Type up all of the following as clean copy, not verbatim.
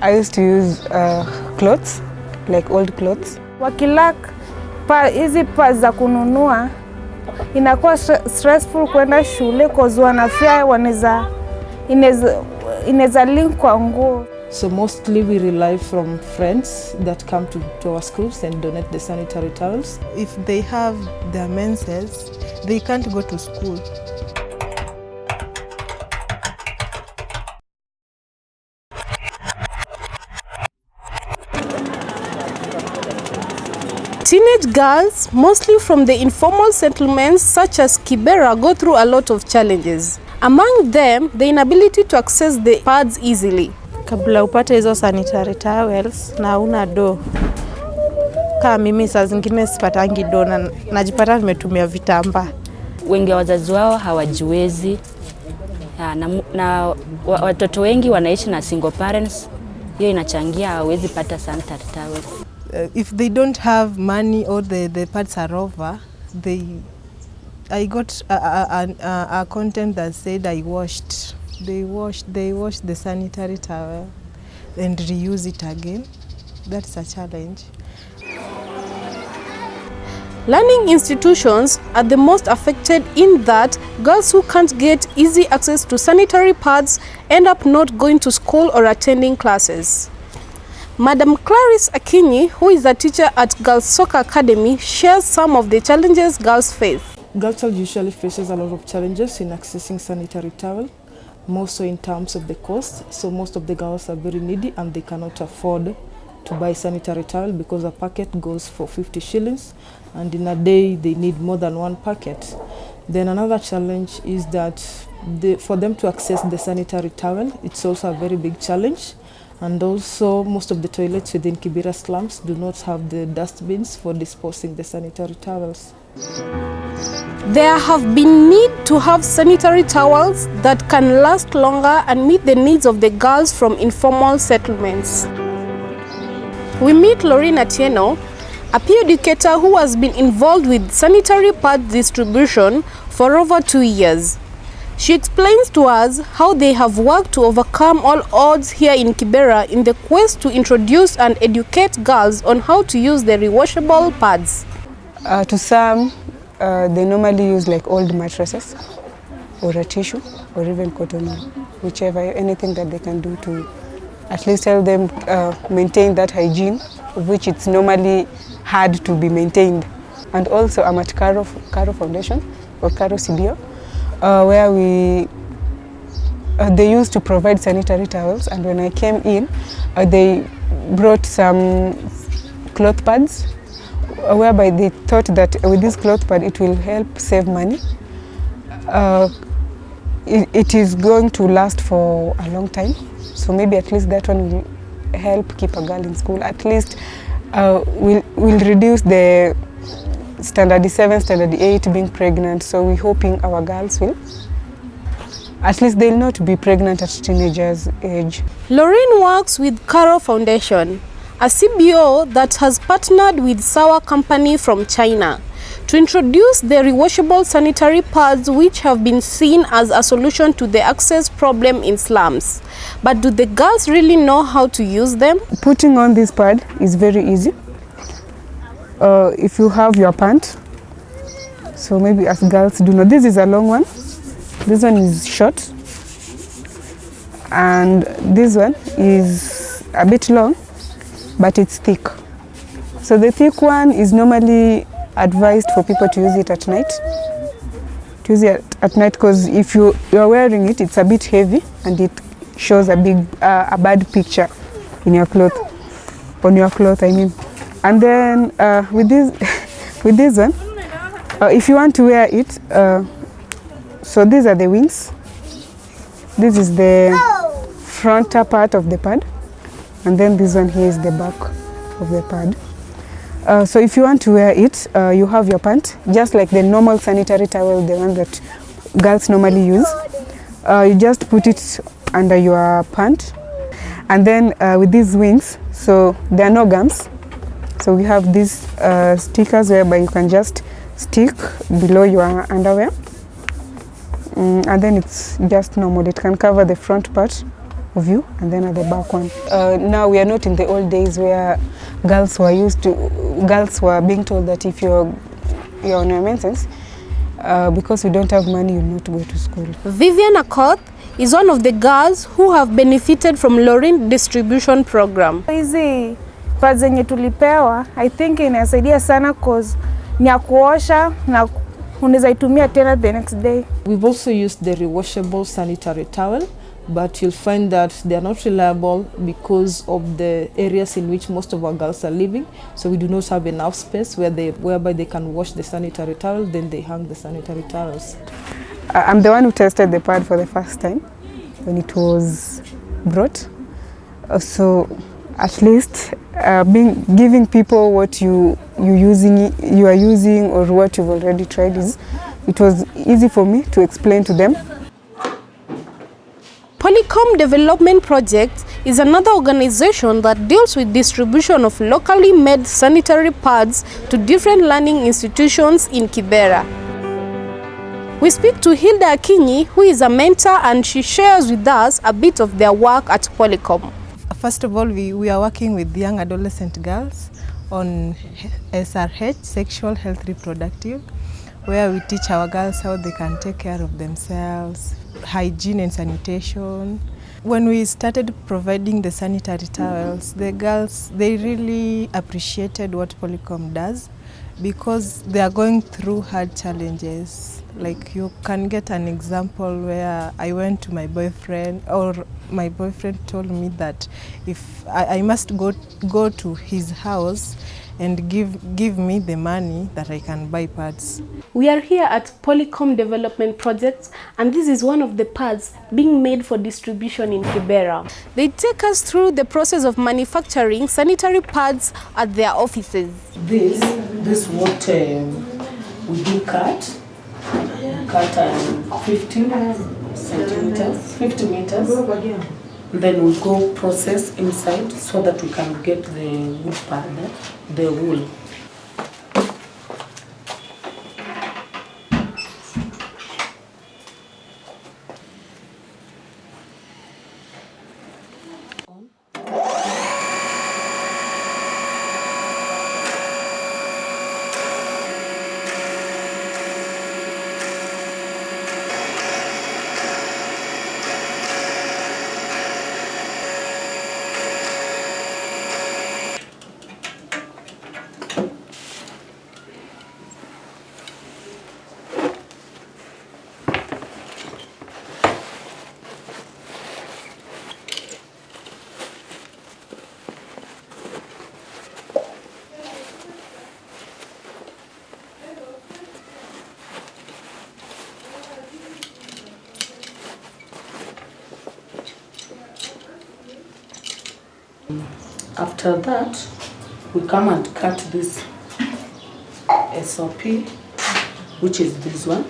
I used to use clothes, like old clothes. Wakilak hizi pa za kununua inakuwa stressful kwenda shule cause wanafia inaweza link kwa nguo. So mostly we rely from friends that come to our schools and donate the sanitary towels. If they have their menses, they can't go to school. Teenage girls, mostly from the informal settlements such as Kibera, go through a lot of challenges. Among them, the inability to access the pads easily. Kabla upate hizo sanitary towels na una do. Kama mimi saa zingine sipatangi do na najipata nimetumia vitambaa. Wengi wazazi wao hawajiwezi. Na watoto wengi wanaishi na single parents. Hiyo inachangia hawezi pata sanitary towels. If they don't have money or the pads are over, I got a content that said they wash the sanitary towel and reuse it again. That's a challenge. Learning institutions are the most affected in that girls who can't get easy access to sanitary pads end up not going to school or attending classes. Madam Hildah Akinyi, who is a teacher at Girls Soccer Academy, shares some of the challenges girls face. Girls usually faces a lot of challenges in accessing sanitary towel, more so in terms of the cost. So most of the girls are very needy and they cannot afford to buy sanitary towel because a packet goes for 50 shillings and in a day they need more than one packet. Then another challenge is that for them to access the sanitary towel, it's also a very big challenge. And also most of the toilets within Kibera slums do not have the dustbins for disposing the sanitary towels. There have been need to have sanitary towels that can last longer and meet the needs of the girls from informal settlements. We meet Lorine Atieno, a peer educator who has been involved with sanitary pad distribution for over 2 years. She explains to us how they have worked to overcome all odds here in Kibera in the quest to introduce and educate girls on how to use the rewashable pads. To some, they normally use like old mattresses or a tissue or even cotton, whichever, anything that they can do to at least help them maintain that hygiene, of which it's normally hard to be maintained. And also I'm at Caro Foundation or Caro CBO, where they used to provide sanitary towels, and when I came in, they brought some cloth pads, whereby they thought that with this cloth pad it will help save money. It is going to last for a long time, so maybe at least that one will help keep a girl in school. At least will reduce the standard 7, standard 8 being pregnant, so we're hoping our girls will, at least they'll not be pregnant at teenagers' age. Lorine works with Caro Foundation, a CBO that has partnered with Sawa Company from China to introduce the rewashable sanitary pads, which have been seen as a solution to the access problem in slums. But do the girls really know how to use them? Putting on this pad is very easy. If you have your pant, so maybe as girls do know, this is a long one, this one is short, and this one is a bit long, but it's thick. So the thick one is normally advised for people to use it at night. To use it at night because if you are wearing it, it's a bit heavy and it shows a bad picture in your cloth, on your cloth, I mean. And then with this one, if you want to wear it, so these are the wings. This is the front part of the pad, and then this one here is the back of the pad. So if you want to wear it, you have your pant, just like the normal sanitary towel, the one that girls normally use. You just put it under your pant, and then with these wings, so there are no gums. So we have these stickers whereby you can just stick below your underwear, and then it's just normal. It can cover the front part of you, and then at the back one. Now we are not in the old days where girls were being told that if you're on your menses, because you don't have money, you'll not go to school. Vivian Akoth is one of the girls who have benefited from Lorine distribution program. Hizi pads zenye tulipewa, I think inasaidia sana cause ni ya kuosha na unaweza itumia tena the next day. We've also used the rewashable sanitary towel, but you'll find that they are not reliable because of the areas in which most of our girls are living. So we do not have enough space whereby they can wash the sanitary towel, then they hang the sanitary towels. I'm the one who tested the pad for the first time when it was brought. So at least giving people what you are using or what you've already tried it was easy for me to explain to them. Polycom Development Project is another organization that deals with distribution of locally made sanitary pads to different learning institutions in Kibera. We speak to Hildah Akinyi, who is a mentor, and she shares with us a bit of their work at Polycom. First of all, we are working with young adolescent girls on SRH, sexual health reproductive, where we teach our girls how they can take care of themselves, hygiene and sanitation. When we started providing the sanitary towels, the girls, they really appreciated what Polycom does because they are going through hard challenges. Like you can get an example where I went to my boyfriend, or my boyfriend told me that if I must go to his house and give me the money that I can buy pads. We are here at Polycom Development Project, and this is one of the pads being made for distribution in Kibera. They take us through the process of manufacturing sanitary pads at their offices. This what we do cut 50 centimeters, 50 meters. Then we go process inside so that we can get the wood pad, the wool. After that, we come and cut this SOP, which is this one.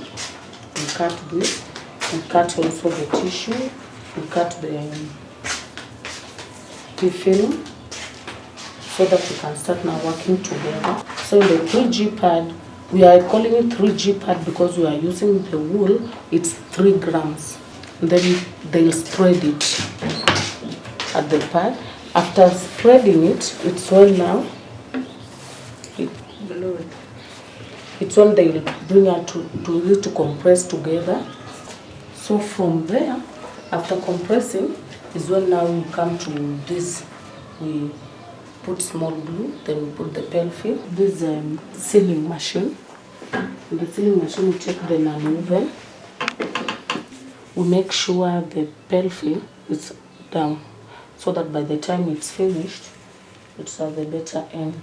We cut this. We cut also the tissue. We cut the film so that we can start now working together. So the 3G pad, we are calling it 3G pad because we are using the wool. It's 3 grams. And then they'll spread it at the pad. After spreading it, it's when now, it's when they will bring out to compress together. So from there, after compressing, is when now we come to this. We put small glue, then we put the pelfil. This sealing machine. In the sealing machine, we check the non-oven. We make sure the pelfil is down, so that by the time it's finished, it's at the better end.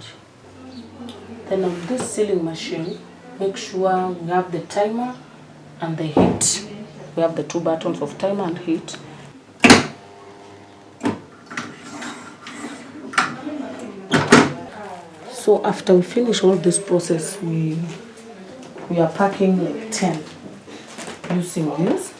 Then on this sealing machine, make sure we have the timer and the heat. We have the 2 buttons of timer and heat. So after we finish all this process, we are packing like 10 using this.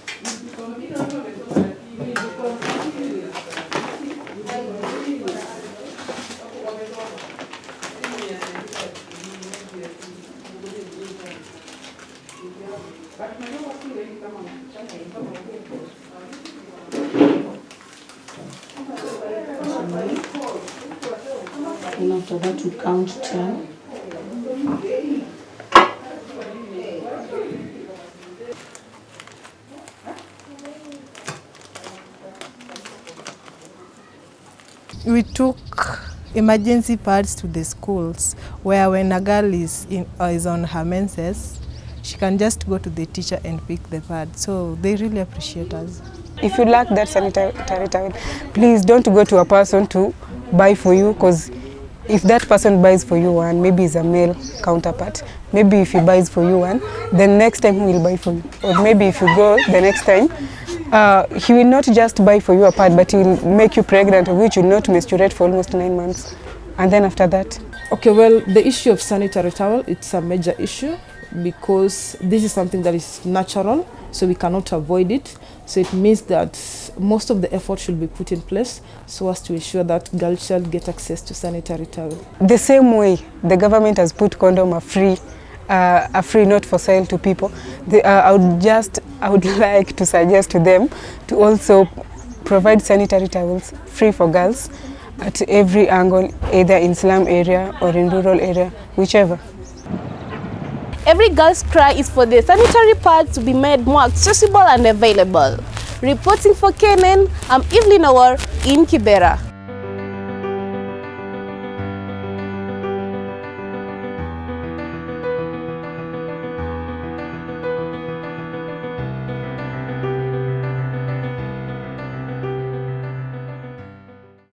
After that, we count 10. We took emergency pads to the schools where when a girl is on her menses, she can just go to the teacher and pick the pad. So they really appreciate us. If you lack that sanitary towel, please don't go to a person to buy for you, because if that person buys for you one, maybe it's a male counterpart. Maybe if he buys for you one, then next time he will buy for you. Or maybe if you go the next time, he will not just buy for you a pad, but he will make you pregnant, of which you will not menstruate for almost 9 months. And then after that. Okay, well, the issue of sanitary towel, it's a major issue because this is something that is natural, so we cannot avoid it. So it means that most of the effort should be put in place so as to ensure that girl child get access to sanitary towel. The same way the government has put condom a free not for sale to people, I would like to suggest to them to also provide sanitary towels free for girls at every angle, either in slum area or in rural area, whichever. Every girl's cry is for the sanitary pads to be made more accessible and available. Reporting for KNN, I'm Evelyn Awar in Kibera.